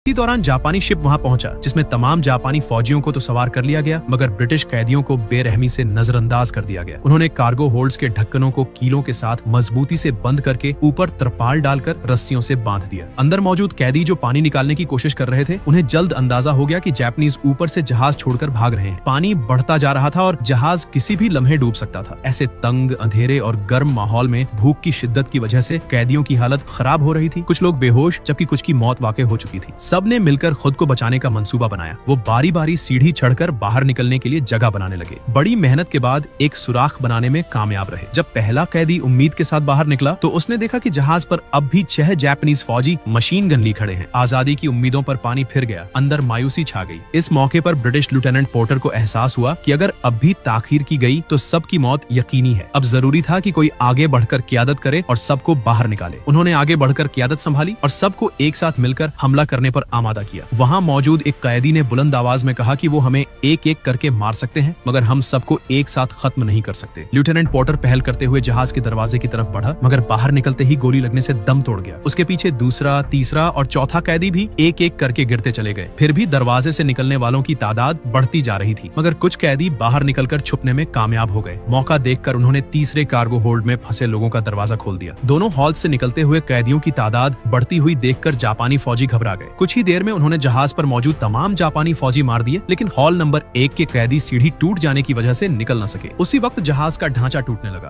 इसी दौरान जापानी शिप वहां पहुंचा, जिसमें तमाम जापानी फौजियों को तो सवार कर लिया गया, मगर ब्रिटिश कैदियों को बेरहमी से नजरअंदाज कर दिया गया। उन्होंने कार्गो होल्ड्स के ढक्कनों को कीलों के साथ मजबूती से बंद करके ऊपर तरपाल डालकर रस्सियों से बांध दिया। अंदर मौजूद कैदी जो पानी निकालने की कोशिश कर रहे थे, उन्हें जल्द अंदाजा हो गया कि जापानीज ऊपर से जहाज छोड़कर भाग रहे हैं। पानी बढ़ता जा रहा था और जहाज किसी भी लम्हे डूब सकता था। ऐसे तंग, अंधेरे और गर्म माहौल में भूख की शिद्दत की वजह से कैदियों की हालत खराब हो रही थी। कुछ लोग बेहोश, जबकि कुछ की मौत वाकई हो चुकी थी। सबने मिलकर खुद को बचाने का मंसूबा बनाया। वो बारी बारी सीढ़ी चढ़कर बाहर निकलने के लिए जगह बनाने लगे। बड़ी मेहनत के बाद एक सुराख बनाने में कामयाब रहे। जब पहला कैदी उम्मीद के साथ बाहर निकला तो उसने देखा कि जहाज पर अब भी 6 जापानीज फौजी मशीन गन लिए खड़े हैं। आजादी की उम्मीदों पर पानी फिर गया। अंदर मायूसी छा गई। इस मौके पर ब्रिटिश लेफ्टिनेंट पोर्टर को एहसास हुआ कि अगर अब भी ताखीर की गई तो सबकी मौत यकीनी है। अब जरूरी था कि कोई आगे बढ़कर क़यादत करे और सबको बाहर निकाले। उन्होंने आगे बढ़कर क़यादत संभाली और सबको एक साथ मिलकर हमला करने पर आमादा किया। वहां मौजूद एक कैदी ने बुलंद आवाज में कहा कि वो हमें एक एक करके मार सकते हैं, मगर हम सबको एक साथ खत्म नहीं कर सकते। लेफ्टिनेंट पोर्टर पहल करते हुए जहाज के दरवाजे की तरफ बढ़ा, मगर बाहर निकलते ही गोली लगने से दम तोड़ गया। उसके पीछे दूसरा, तीसरा और चौथा कैदी भी एक एक करके गिरते चले गए। फिर भी दरवाजे से निकलने वालों की तादाद बढ़ती जा रही थी, मगर कुछ कैदी बाहर निकलकर छुपने में कामयाब हो गए। मौका देखकर उन्होंने तीसरे कार्गो होल्ड में फंसे लोगों का दरवाजा खोल दिया। दोनों हॉल से निकलते हुए कैदियों की तादाद बढ़ती हुई देखकर जापानी फौजी घबरा गए। कुछ ही देर में उन्होंने जहाज पर मौजूद तमाम जापानी फौजी मार दिए, लेकिन हॉल नंबर 1 के कैदी सीढ़ी टूट जाने की वजह से निकल न सके। उसी वक्त जहाज का ढांचा टूटने लगा।